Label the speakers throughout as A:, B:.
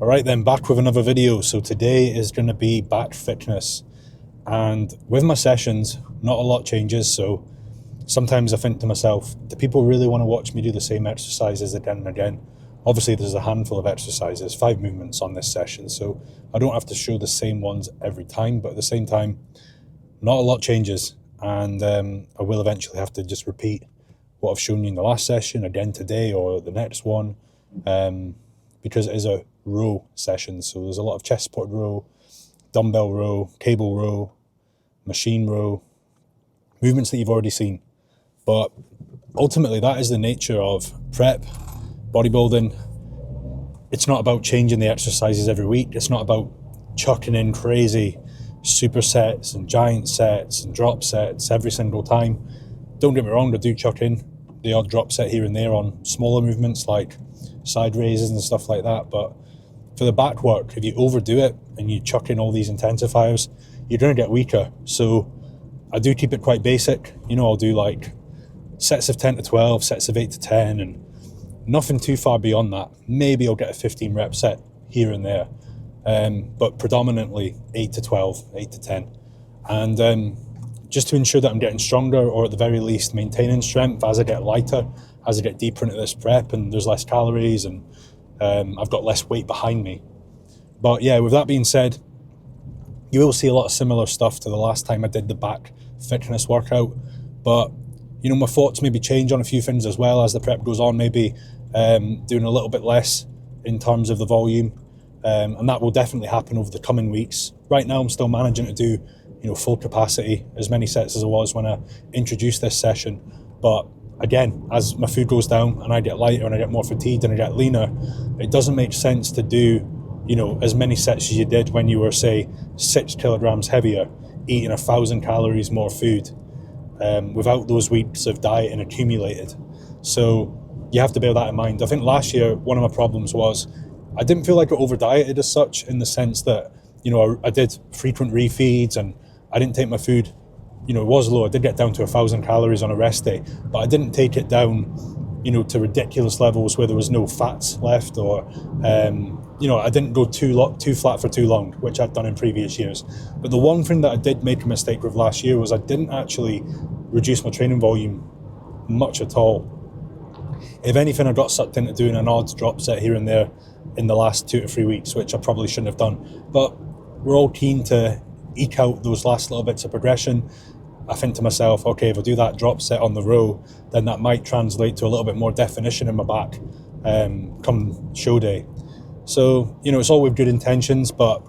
A: Alright then, back with another video. So today is going to be back fitness, and with my sessions not a lot changes. So sometimes I think to myself, do people really want to watch me do the same exercises again and again? Obviously there's a handful of exercises, 5 movements on this session, so I don't have to show the same ones every time, but at the same time not a lot changes, and I will eventually have to just repeat what I've shown you in the last session again today or the next one, because it is a row session. So there's a lot of chest support row, dumbbell row, cable row, machine row, movements that you've already seen. But ultimately that is the nature of prep, bodybuilding. It's not about changing the exercises every week. It's not about chucking in crazy supersets and giant sets and drop sets every single time. Don't get me wrong, I do chuck in the odd drop set here and there on smaller movements like side raises and stuff like that, but for the back work, if you overdo it and you chuck in all these intensifiers, you're going to get weaker. So I do keep it quite basic. I'll do like sets of 10 to 12, sets of 8 to 10, and nothing too far beyond that. Maybe I'll get a 15 rep set here and there, but predominantly 8 to 12, 8 to 10. And just to ensure that I'm getting stronger, or at the very least maintaining strength as I get lighter, as I get deeper into this prep and there's less calories and I've got less weight behind me. But yeah, with that being said, you will see a lot of similar stuff to the last time I did the back fitness workout. But my thoughts maybe change on a few things as well as the prep goes on, maybe doing a little bit less in terms of the volume, and that will definitely happen over the coming weeks. Right now I'm still managing to do full capacity, as many sets as I was when I introduced this session. But again, as my food goes down and I get lighter and I get more fatigued and I get leaner, it doesn't make sense to do as many sets as you did when you were, say, 6 kilograms heavier, eating 1,000 calories more food, without those weeks of dieting accumulated. So you have to bear that in mind. I think last year one of my problems was I didn't feel like I over dieted as such, in the sense that I did frequent refeeds and I didn't take my food, it was low. I did get down to 1,000 calories on a rest day, but I didn't take it down to ridiculous levels where there was no fats left, or I didn't go too flat for too long, which I've done in previous years. But the one thing that I did make a mistake with last year was I didn't actually reduce my training volume much at all. If anything, I got sucked into doing an odd drop set here and there in the last 2 to 3 weeks, which I probably shouldn't have done. But we're all keen to eke out those last little bits of progression. I think to myself, okay, if I do that drop set on the row, then that might translate to a little bit more definition in my back come show day. So, it's all with good intentions, but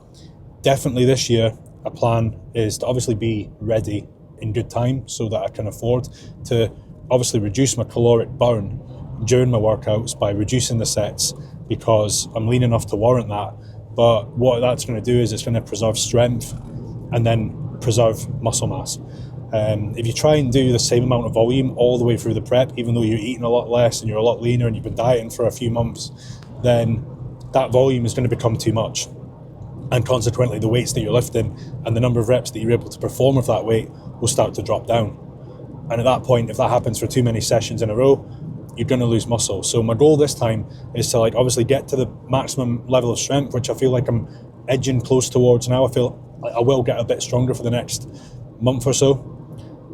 A: definitely this year, a plan is to obviously be ready in good time so that I can afford to obviously reduce my caloric burn during my workouts by reducing the sets, because I'm lean enough to warrant that. But what that's going to do is it's going to preserve strength and then preserve muscle mass. If you try and do the same amount of volume all the way through the prep, even though you're eating a lot less and you're a lot leaner and you've been dieting for a few months, then that volume is going to become too much. And consequently, the weights that you're lifting and the number of reps that you're able to perform with that weight will start to drop down. And at that point, if that happens for too many sessions in a row, you're going to lose muscle. So my goal this time is to obviously get to the maximum level of strength, which I feel like I'm edging close towards now. I feel I will get a bit stronger for the next month or so.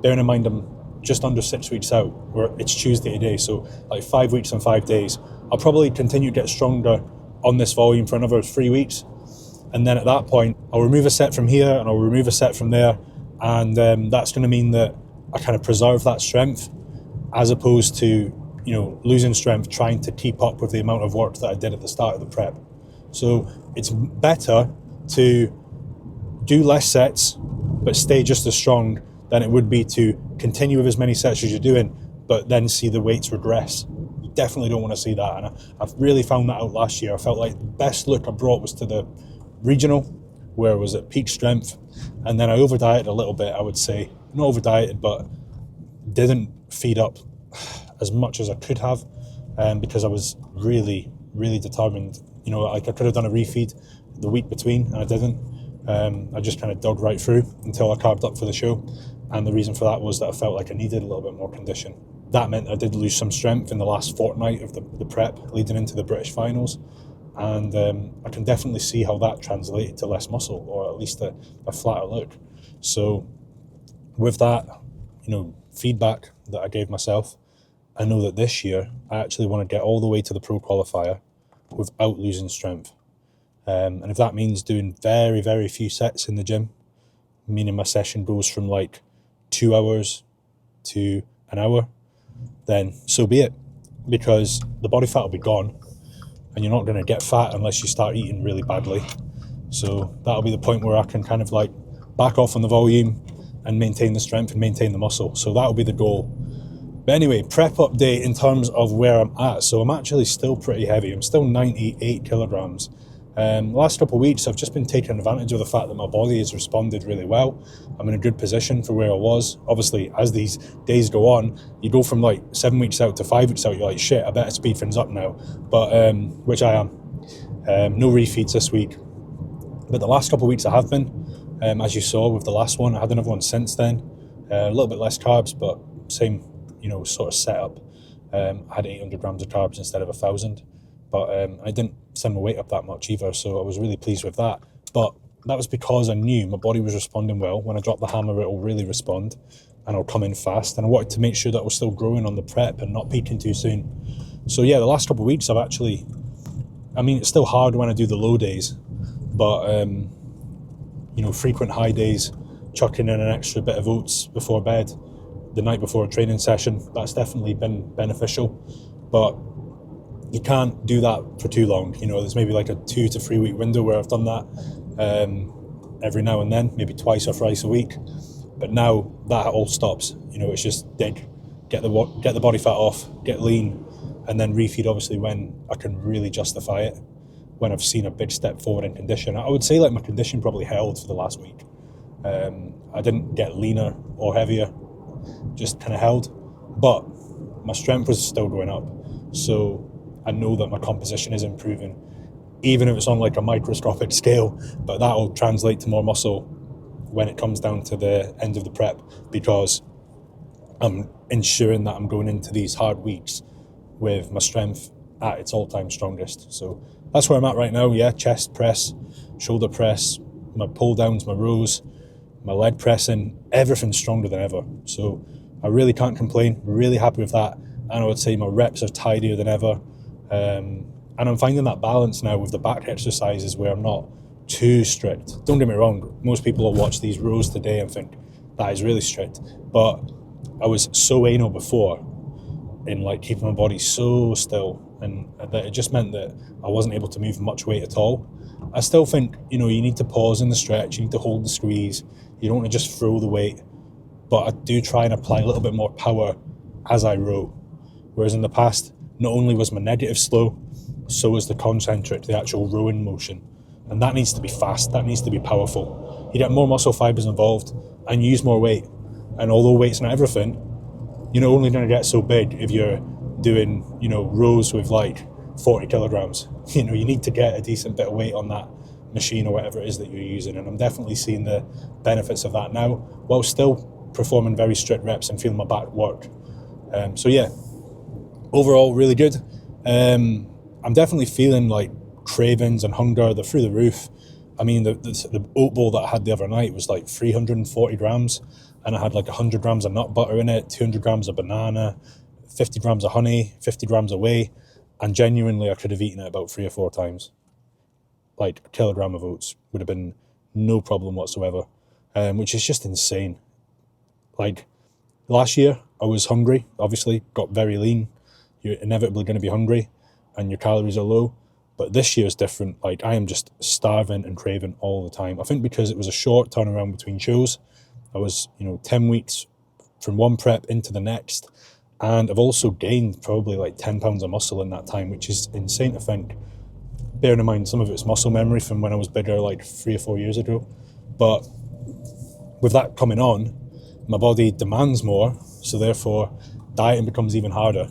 A: Bearing in mind I'm just under 6 weeks out, where it's Tuesday today, so 5 weeks and 5 days. I'll probably continue to get stronger on this volume for another 3 weeks, and then at that point I'll remove a set from here and I'll remove a set from there, and that's going to mean that I kind of preserve that strength, as opposed to losing strength trying to keep up with the amount of work that I did at the start of the prep. So it's better to do less sets but stay just as strong than it would be to continue with as many sets as you're doing but then see the weights regress. You definitely don't want to see that, and I've really found that out last year. I felt like the best look I brought was to the regional, where I was at peak strength, and then I over dieted a little bit, I would say. Not over dieted, but didn't feed up as much as I could have, because I was really, really determined. I could have done a refeed the week between, and I didn't. I just kind of dug right through until I carved up for the show, and the reason for that was that I felt like I needed a little bit more condition. That meant I did lose some strength in the last fortnight of the prep leading into the British finals, and I can definitely see how that translated to less muscle, or at least a flatter look. So with that, feedback that I gave myself, I know that this year I actually want to get all the way to the pro qualifier without losing strength. And if that means doing very, very few sets in the gym, meaning my session goes from like 2 hours to an hour, then so be it, because the body fat will be gone and you're not going to get fat unless you start eating really badly. So that'll be the point where I can kind of like back off on the volume and maintain the strength and maintain the muscle. So that'll be the goal. But anyway, prep update in terms of where I'm at. So I'm actually still pretty heavy. I'm still 98 kilograms. The last couple of weeks, I've just been taking advantage of the fact that my body has responded really well. I'm in a good position for where I was. Obviously, as these days go on, you go from like 7 weeks out to 5 weeks out, you're like, shit, I better speed things up now. But which I am. No refeeds this week. But the last couple of weeks I have been, as you saw with the last one. I had another one since then. A little bit less carbs, but same, sort of setup. I had 800 grams of carbs instead of 1,000. But I didn't send my weight up that much either, so I was really pleased with that. But that was because I knew my body was responding well. When I drop the hammer, it'll really respond, and it'll come in fast. And I wanted to make sure that I was still growing on the prep and not peaking too soon. So yeah, the last couple of weeks I've actually, it's still hard when I do the low days, but frequent high days, chucking in an extra bit of oats before bed, the night before a training session, that's definitely been beneficial. But you can't do that for too long. There's maybe like a 2 to 3 week window where I've done that every now and then, maybe twice or thrice a week. But now that all stops. It's just dig, get the body fat off, get lean, and then refeed obviously when I can really justify it, when I've seen a big step forward in condition. I would say like my condition probably held for the last week. I didn't get leaner or heavier, just kind of held, but my strength was still going up. So I know that my composition is improving, even if it's on like a microscopic scale, but that'll translate to more muscle when it comes down to the end of the prep, because I'm ensuring that I'm going into these hard weeks with my strength at its all-time strongest. So that's where I'm at right now. Yeah, chest press, shoulder press, my pull downs, my rows, my leg pressing, everything's stronger than ever. So I really can't complain, really happy with that. And I would say my reps are tidier than ever. And I'm finding that balance now with the back exercises where I'm not too strict. Don't get me wrong, most people will watch these rows today and think that is really strict, but I was so anal before in like keeping my body so still, and that it just meant that I wasn't able to move much weight at all. I still think, you need to pause in the stretch, you need to hold the squeeze, you don't want to just throw the weight, but I do try and apply a little bit more power as I row. Whereas in the past, not only was my negative slow, so was the concentric, the actual rowing motion. And that needs to be fast, that needs to be powerful. You get more muscle fibers involved and you use more weight. And although weight's not everything, you're only going to get so big if you're doing, rows with like 40 kilograms. You need to get a decent bit of weight on that machine or whatever it is that you're using. And I'm definitely seeing the benefits of that now, while still performing very strict reps and feeling my back work. So yeah, overall really good. I'm definitely feeling like cravings and hunger, they're through the roof. The oat bowl that I had the other night was like 340 grams, and I had like 100 grams of nut butter in it, 200 grams of banana, 50 grams of honey, 50 grams of whey, and genuinely I could have eaten it about 3 or 4 times. Like a kilogram of oats would have been no problem whatsoever, which is just insane. Like last year I was hungry, obviously got very lean. You're inevitably going to be hungry and your calories are low. But this year is different. Like I am just starving and craving all the time. I think because it was a short turnaround between shows. I was, 10 weeks from one prep into the next. And I've also gained probably like 10 pounds of muscle in that time, which is insane to think. Bearing in mind some of it's muscle memory from when I was bigger like 3 or 4 years ago. But with that coming on, my body demands more. So therefore, dieting becomes even harder.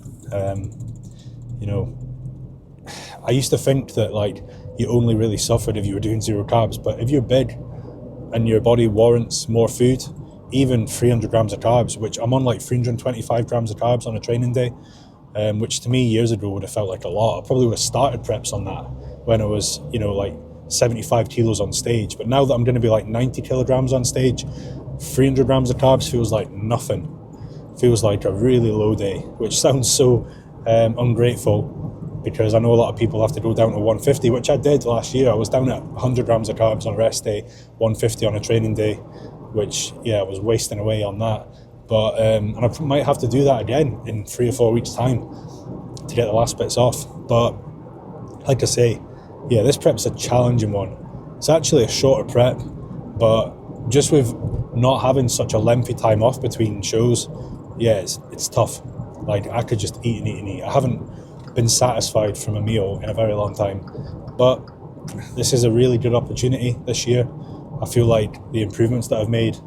A: I used to think that like you only really suffered if you were doing 0 carbs, but if you're big and your body warrants more food, even 300 grams of carbs, which I'm on like 325 grams of carbs on a training day, which to me years ago would have felt like a lot. I probably would have started preps on that, when I was, like 75 kilos on stage. But now that I'm going to be like 90 kilograms on stage, 300 grams of carbs feels like nothing. Feels like a really low day, which sounds so ungrateful, because I know a lot of people have to go down to 150, which I did last year. I was down at 100 grams of carbs on a rest day, 150 on a training day, which, I was wasting away on that. But and I might have to do that again in 3 or 4 weeks' time to get the last bits off. But like I say, this prep's a challenging one. It's actually a shorter prep, but just with not having such a lengthy time off between shows, it's tough. Like, I could just eat and eat and eat. I haven't been satisfied from a meal in a very long time. But this is a really good opportunity this year. I feel like the improvements that I've made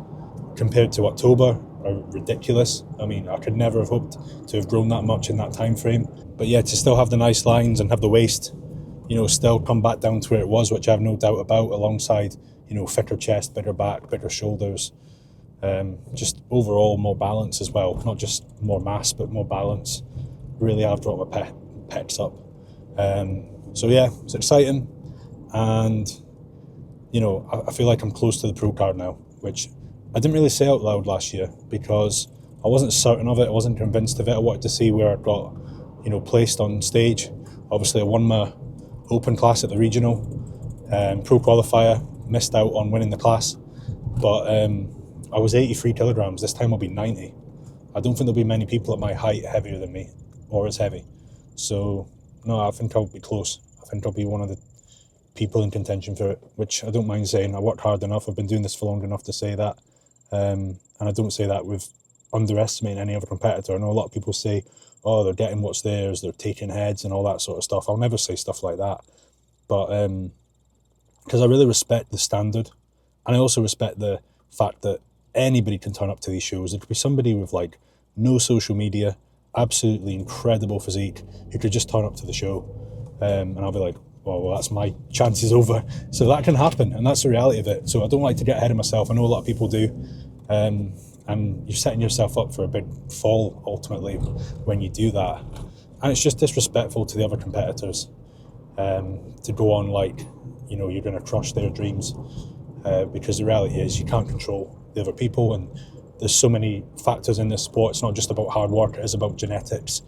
A: compared to October are ridiculous. I mean, I could never have hoped to have grown that much in that time frame. But to still have the nice lines and have the waist, still come back down to where it was, which I have no doubt about, alongside, thicker chest, bigger back, bigger shoulders. Just overall more balance as well, not just more mass but more balance. Really have brought my pecs up. It's exciting, and I feel like I'm close to the pro card now, which I didn't really say out loud last year because I wasn't certain of it. I wasn't convinced of it. I wanted to see where I got placed on stage. Obviously I won my open class at the regional, pro qualifier, missed out on winning the class, but I was 83 kilograms. This time I'll be 90. I don't think there'll be many people at my height heavier than me, or as heavy. So, no, I think I'll be close. I think I'll be one of the people in contention for it, which I don't mind saying. I worked hard enough. I've been doing this for long enough to say that. And I don't say that with underestimating any other competitor. I know a lot of people say, oh, they're getting what's theirs, they're taking heads and all that sort of stuff. I'll never say stuff like that. But because I really respect the standard, and I also respect the fact that anybody can turn up to these shows. It could be somebody with like no social media, absolutely incredible physique, who could just turn up to the show, and I'll be like, well, that's my chances over. So that can happen, and that's the reality of it. So I don't like to get ahead of myself. I know a lot of people do, and you're setting yourself up for a big fall ultimately when you do that. And it's just disrespectful to the other competitors to go on like, you're going to crush their dreams, because the reality is you can't control the other people, and there's so many factors in this sport. It's not just about hard work, it is about genetics.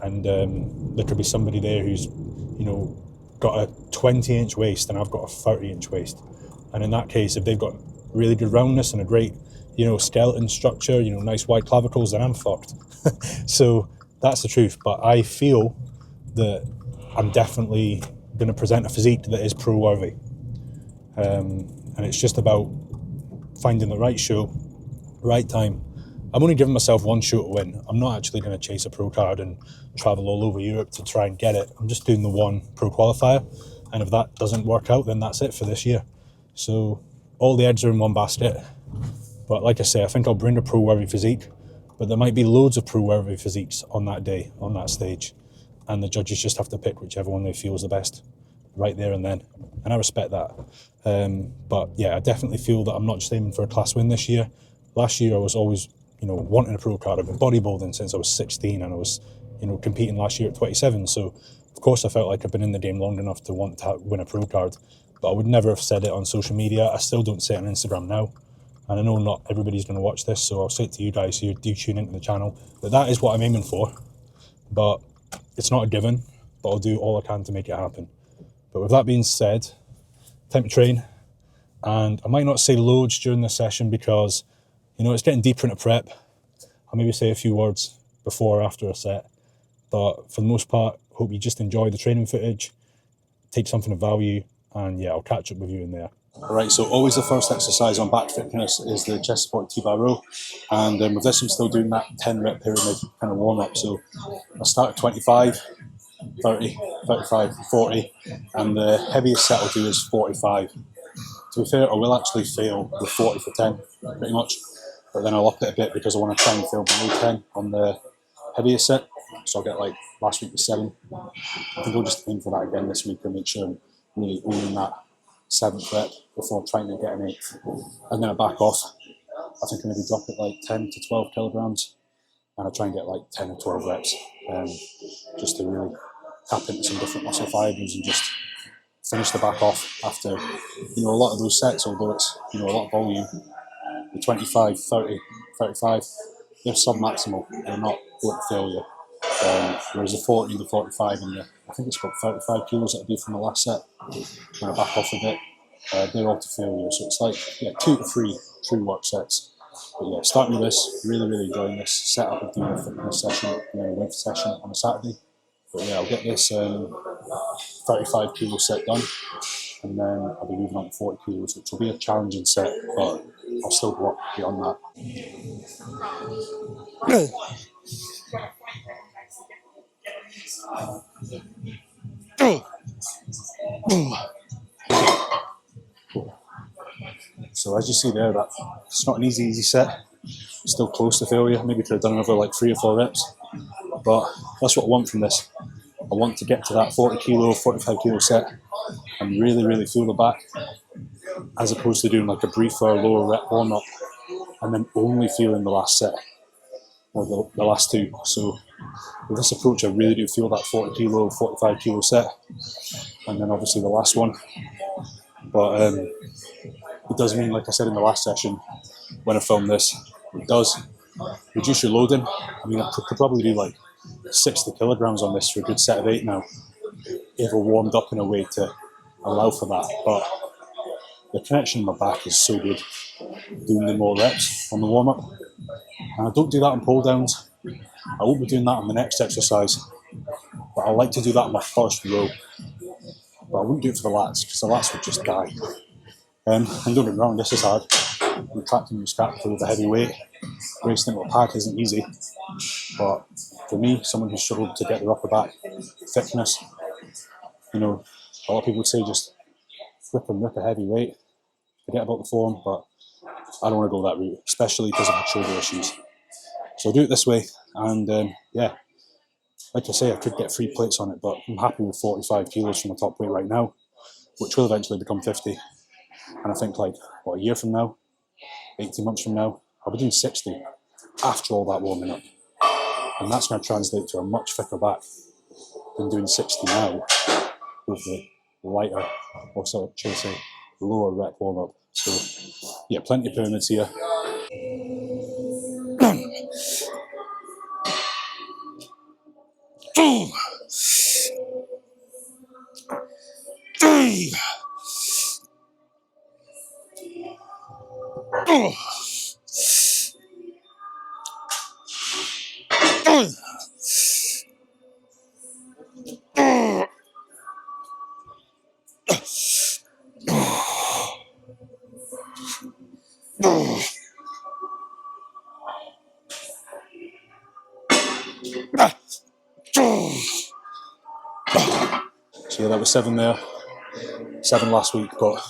A: And there could be somebody there who's, got a 20-inch waist and I've got a 30-inch waist. And in that case, if they've got really good roundness and a great, skeleton structure, nice wide clavicles, then I'm fucked. So that's the truth. But I feel that I'm definitely going to present a physique that is pro-worthy. And it's just about finding the right show, right time. I'm only giving myself one show to win. I'm not actually going to chase a pro card and travel all over Europe to try and get it. I'm just doing the one pro qualifier, and if that doesn't work out, then that's it for this year. So all the eggs are in one basket. But like I say, I think I'll bring a pro-worthy physique, but there might be loads of pro-worthy physiques on that day, on that stage, and the judges just have to pick whichever one they feel is the best right there and then. And I respect that. But I definitely feel that I'm not just aiming for a class win this year. Last year I was always, wanting a pro card. I've been bodybuilding since I was 16, and I was, competing last year at 27. So of course I felt like I've been in the game long enough to want to win a pro card, but I would never have said it on social media. I still don't say it on Instagram now. And I know not everybody's going to watch this, so I'll say it to you guys who do tune into the channel, that is what I'm aiming for. But it's not a given, but I'll do all I can to make it happen. But with that being said, time to train. And I might not say loads during this session because, it's getting deeper into prep. I'll maybe say a few words before or after a set. But for the most part, hope you just enjoy the training footage, take something of value, and I'll catch up with you in there. Alright, so always the first exercise on back fitness is the chest support T-bar row. And with this I'm still doing that 10 rep pyramid kind of warm up. So I start at 25, 30, 35, 40, and the heaviest set I'll do is 45. To be fair, I will actually fail the 40 for 10, pretty much. But then I'll up it a bit because I want to try and fail below 10 on the heaviest set. So I'll get like last week was 7. I think I'll just aim for that again this week and make sure I'm really owning that 7th rep before trying to get an 8th. And then I back off. I think I maybe drop it like 10 to 12 kilograms. And I try and get like 10 or 12 reps just to really tap into some different muscle fibers and just finish the back off after, a lot of those sets, although it's, a lot of volume, the 25, 30, 35, they're sub-maximal, they're not work failure. Whereas the 40 and the 45 and I think it's about 35 kilos that I do from the last set, when I back off a bit, they're all to failure. So it's like, 2 to 3 true work sets. But yeah, starting with this, really, really enjoying this setup of doing a fitness session and then a weight session on a Saturday. But yeah, I'll get this 35 kilo set done, and then I'll be moving on to 40 kilos, which will be a challenging set, but I'll still go up beyond that. So as you see there, that it's not an easy set. Still close to failure. Maybe could have done another like 3 or 4 reps, but that's what I want from this. I want to get to that 40 kilo, 45 kilo set and really, really feel the back, as opposed to doing like a briefer, lower rep warm up and then only feeling the last set or the last 2. So with this approach, I really do feel that 40 kilo, 45 kilo set, and then obviously the last one. But it does mean, like I said in the last session, when I film this, it does reduce your loading. I mean, I could probably do like 60 kilograms on this for a good set of 8 now, if I warmed up in a way to allow for that. But the connection in my back is so good doing the more reps on the warm-up. And I don't do that on pull downs. I won't be doing that on the next exercise, but I like to do that on my first row. But I wouldn't do it for the lats, because the lats would just die. And don't get me wrong, this is hard. Retracting your scapula with a heavy weight, racing into a pad isn't easy. But for me, someone who struggled to get their upper back fitness, a lot of people would say just rip a heavy weight, forget about the form, but I don't want to go that route, especially because of my shoulder issues. So I'll do it this way, and like I say, I could get 3 plates on it, but I'm happy with 45 kilos from the top weight right now, which will eventually become 50. And I think like, a year from now, 18 months from now, I'll be doing 60 after all that warming up. And that's going to translate to a much thicker back than doing 60 now with the lighter, or so should I say, lower rep warm up. So yeah, plenty of pyramids here. So yeah, that was 7 there, 7 last week, but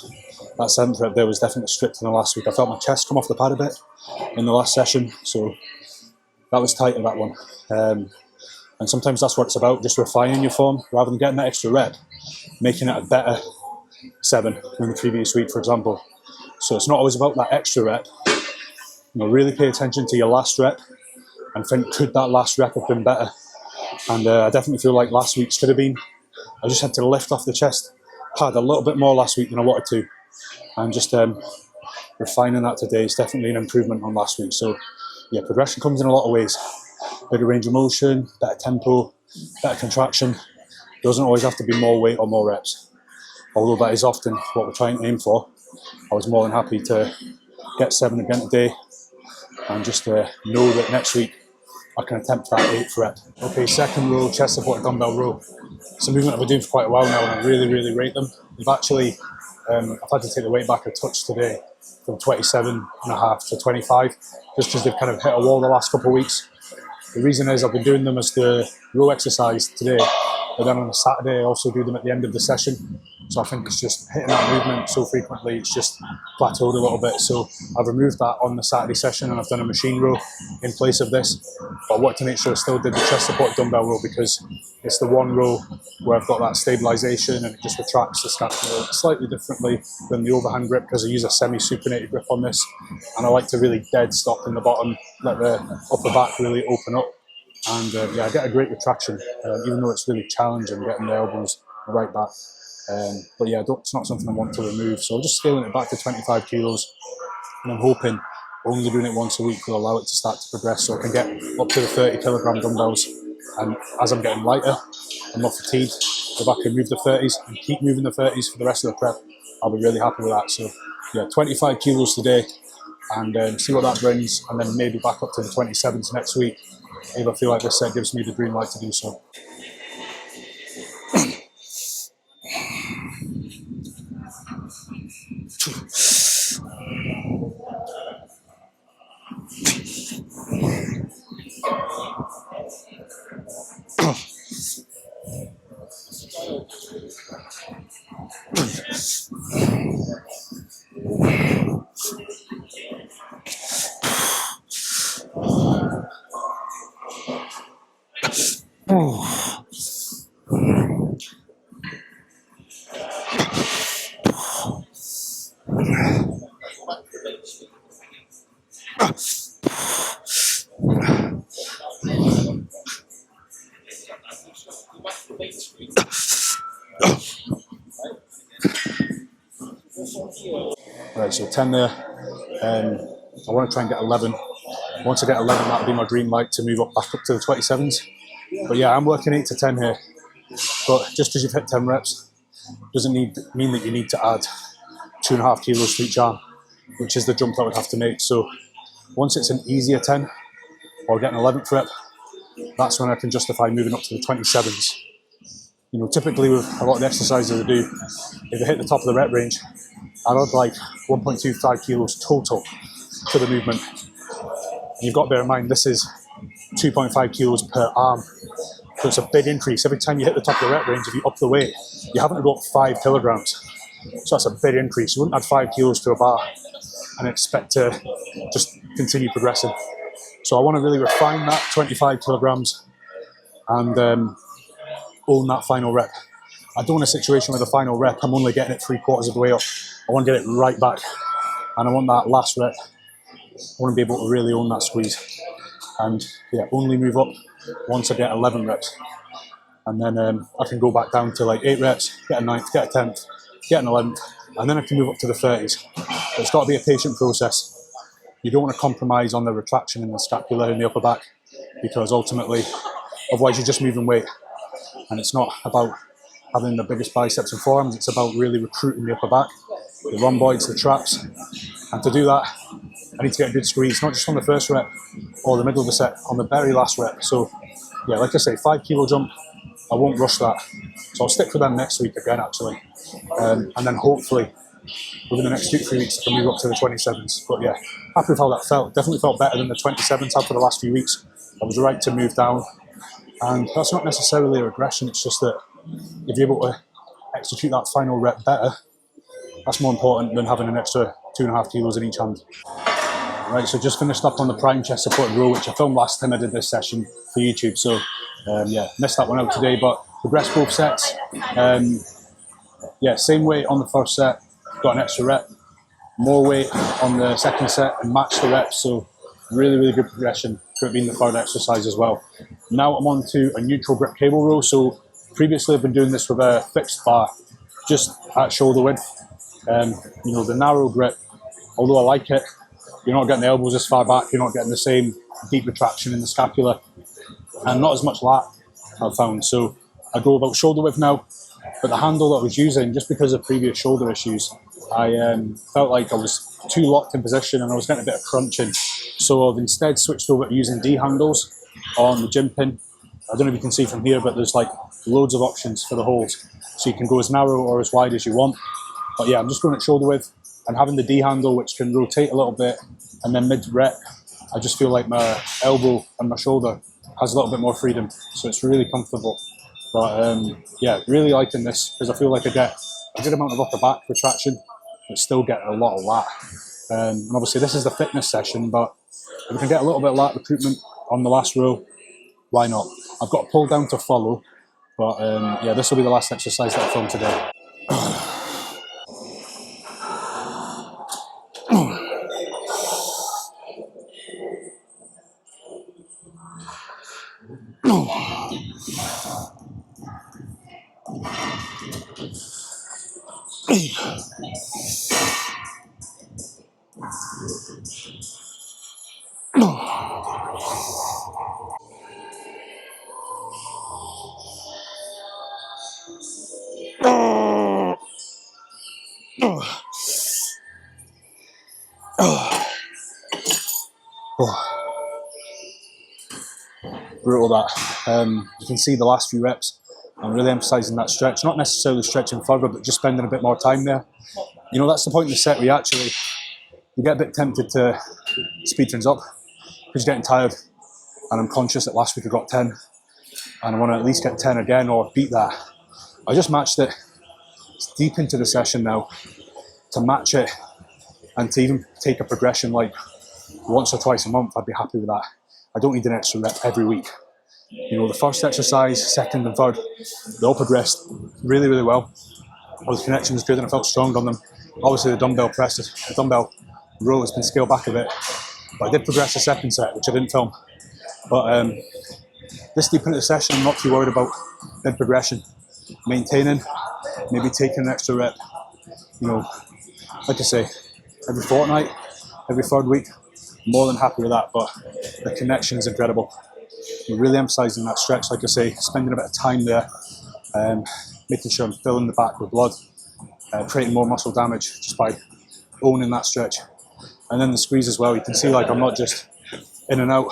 A: that 7th rep there was definitely stripped in the last week. I felt my chest come off the pad a bit in the last session, so that was tight in that one. And sometimes that's what it's about, just refining your form rather than getting that extra rep, making it a better 7 than the previous week, for example. So it's not always about that extra rep. Really pay attention to your last rep and think, could that last rep have been better? And I definitely feel like last week's could have been. I just had to lift off the chest pad a little bit more last week than I wanted to. And just refining that today is definitely an improvement on last week. So yeah, progression comes in a lot of ways. Better range of motion, better tempo, better contraction. Doesn't always have to be more weight or more reps. Although that is often what we're trying to aim for. I was more than happy to get 7 again today and just know that next week I can attempt that 8th rep. Okay, second row, chest support dumbbell row. It's a movement I've been doing for quite a while now, and I really, really rate them. We've actually, I've had to take the weight back a touch today from 27.5 to 25, just because they've kind of hit a wall the last couple of weeks. The reason is I've been doing them as the row exercise today, but then on a Saturday I also do them at the end of the session. So I think it's just hitting that movement so frequently, it's just plateaued a little bit. So I've removed that on the Saturday session and I've done a machine row in place of this. But I wanted to make sure I still did the chest support dumbbell row because it's the one row where I've got that stabilization and it just retracts the scapula slightly differently than the overhand grip because I use a semi-supinated grip on this. And I like to really dead stop in the bottom, let the upper back really open up. And yeah, I get a great retraction, even though it's really challenging getting the elbows right back. But yeah, it's not something I want to remove. So I'm just scaling it back to 25 kilos, and I'm hoping only doing it once a week will allow it to start to progress so I can get up to the 30 kilogram dumbbells. And as I'm getting lighter and more fatigued, if I can move the 30s and keep moving the 30s for the rest of the prep, I'll be really happy with that. So yeah, 25 kilos today, and see what that brings, and then maybe back up to the 27s next week if I feel like this set gives me the green light to do so. Right, so 10 there. I want to try and get 11. Once I get 11, that'll be my green light to move up back up to the 27s. But yeah, I'm working 8 to 10 here. But just because you've hit 10 reps doesn't mean that you need to add 2.5 kilos to each arm, which is the jump that I would have to make. So once it's an easier 10 or get an 11th rep, that's when I can justify moving up to the 27s. You know, typically with a lot of the exercises I do, if I hit the top of the rep range, I'd add like 1.25 kilos total to the movement. And you've got to bear in mind, this is 2.5 kilos per arm. So it's a big increase. Every time you hit the top of the rep range, if you up the weight, you're having to go up 5 kilograms. So that's a big increase. You wouldn't add 5 kilos to a bar and expect to just continue progressing. So I want to really refine that 25 kilograms and own that final rep. I don't want a situation where the final rep, I'm only getting it 3/4 of the way up. I want to get it right back. And I want that last rep, I want to be able to really own that squeeze. And yeah, only move up once I get 11 reps. And then I can go back down to like 8 reps, get a 9th, get a 10th, get an 11th, and then I can move up to the 30s. But it's got to be a patient process. You don't want to compromise on the retraction in the scapula in the upper back, because ultimately, otherwise you're just moving weight. And it's not about having the biggest biceps and forearms, it's about really recruiting the upper back, the rhomboids, the traps. And to do that, I need to get a good squeeze, not just on the first rep or the middle of the set, on the very last rep. So yeah, like I say, 5 kilo jump, I won't rush that. So I'll stick with them next week again, actually. And then hopefully, within the next 2-3 weeks, I can move up to the 27s. But yeah, happy with how that felt. Definitely felt better than the 27s had for the last few weeks. I was right to move down. And that's not necessarily a regression, it's just that if you're able to execute that final rep better, that's more important than having an extra 2.5 kilos in each hand. Right, so just finished up on the prime chest supported row, which I filmed last time I did this session for YouTube. So yeah, missed that one out today, but progressed both sets. Yeah, same weight on the first set, got an extra rep. More weight on the second set and matched the reps. So really, really good progression for it being the third exercise as well. Now I'm on to a neutral grip cable row. So previously I've been doing this with a fixed bar, just at shoulder width. You know, the narrow grip, although I like it, you're not getting the elbows as far back, you're not getting the same deep retraction in the scapula, and not as much lat, I've found. So I go about shoulder width now, but the handle that I was using, just because of previous shoulder issues, I felt like I was too locked in position and I was getting a bit of crunching. So I've instead switched over to using D handles on the gym pin. I don't know if you can see from here, but there's like loads of options for the holes. So you can go as narrow or as wide as you want. But yeah, I'm just going at shoulder width and having the D handle, which can rotate a little bit, and then mid-rep, I just feel like my elbow and my shoulder has a little bit more freedom. So it's really comfortable. But yeah, really liking this because I feel like I get a good amount of upper back retraction, but still get a lot of lat. And obviously this is the fitness session, but if we can get a little bit of lat recruitment on the last row, why not? I've got a pull down to follow, but yeah, this will be the last exercise that I film today. Oh. Oh. Oh. Brutal that. You can see the last few reps, I'm really emphasising that stretch, not necessarily stretching further, but just spending a bit more time there. You know, that's the point of the set where you get a bit tempted to speed things up because you're getting tired. And I'm conscious that last week I got 10 and I want to at least get 10 again or beat that. I just matched it. It's deep into the session now. To match it and to even take a progression like once or twice a month, I'd be happy with that. I don't need an extra rep every week. You know, the first exercise, second and third, they all progressed really, really well. The connection was good and I felt strong on them. Obviously the dumbbell row has been scaled back a bit, but I did progress the second set, which I didn't film. But this deep into the session, I'm not too worried about mid progression. Maintaining, maybe taking an extra rep. You know, like I say, every fortnight, every third week, more than happy with that. But the connection is incredible. We're really emphasising that stretch, like I say, spending a bit of time there, making sure I'm filling the back with blood, creating more muscle damage just by owning that stretch. And then the squeeze as well. You can see like I'm not just in and out.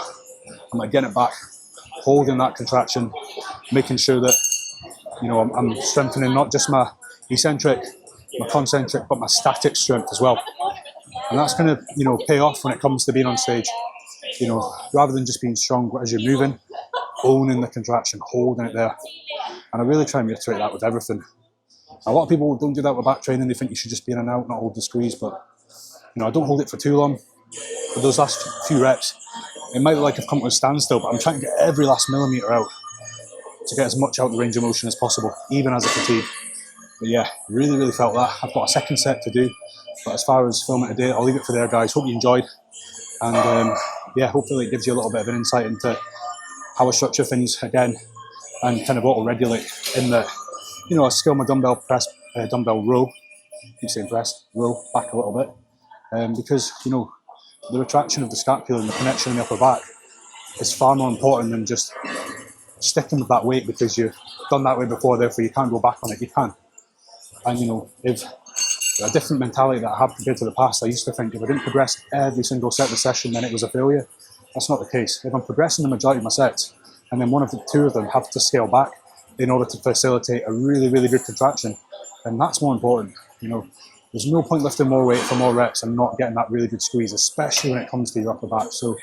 A: I'm like getting it back, holding that contraction, making sure that, you know, I'm strengthening not just my eccentric, my concentric, but my static strength as well. And that's going to, you know, pay off when it comes to being on stage. You know, rather than just being strong as you're moving, owning the contraction, holding it there. And I really try and reiterate that with everything. A lot of people don't do that with back training. They think you should just be in and out, not hold the squeeze. But, you know, I don't hold it for too long. But those last few reps, it might look like I've come to a standstill, but I'm trying to get every last millimetre out to get as much out the range of motion as possible, even as a fatigue. But yeah, really, really felt that. I've got a second set to do. But as far as filming today, I'll leave it for there, guys. Hope you enjoyed. And yeah, hopefully it gives you a little bit of an insight into how I structure things again and kind of auto-regulate in the, you know, I scale my dumbbell press, dumbbell row, keep saying press, row back a little bit. Because, you know, the retraction of the scapula and the connection in the upper back is far more important than just sticking with that weight because you've done that way before, therefore you can't go back on it. You can. And, you know, if a different mentality that I have compared to the past, I used to think if I didn't progress every single set of the session, then it was a failure. That's not the case. If I'm progressing the majority of my sets, and then one of the two of them have to scale back in order to facilitate a really, really good contraction, then that's more important. You know, there's no point lifting more weight for more reps and not getting that really good squeeze, especially when it comes to your upper back. So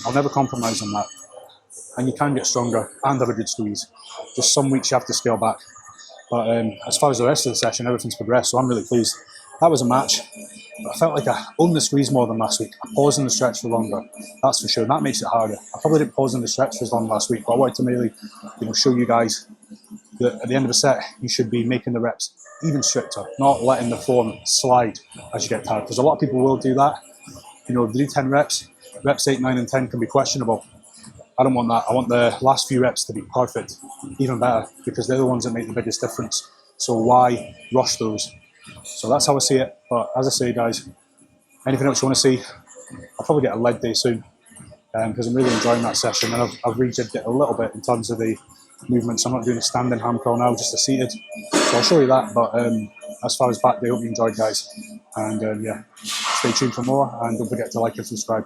A: I'll never compromise on that. And you can get stronger and have a good squeeze. Just some weeks you have to scale back. But as far as the rest of the session, everything's progressed, so I'm really pleased. That was a match. But I felt like I owned the squeeze more than last week. I paused in the stretch for longer, that's for sure. And that makes it harder. I probably didn't pause in the stretch for as long last week, but I wanted to really, you know, show you guys that at the end of a set, you should be making the reps even stricter, not letting the form slide as you get tired. Because a lot of people will do that. You know, if they do 10 reps, reps 8, 9, and 10 can be questionable. I don't want that. I want the last few reps to be perfect, even better, because they're the ones that make the biggest difference. So why rush those? So that's how I see it. But as I say, guys, anything else you want to see, I'll probably get a leg day soon because I'm really enjoying that session. And I've rejigged it a little bit in terms of the movements. I'm not doing a standing ham curl now, just a seated. So I'll show you that. But as far as back day, hope you enjoyed, guys. And yeah, stay tuned for more. And don't forget to like and subscribe.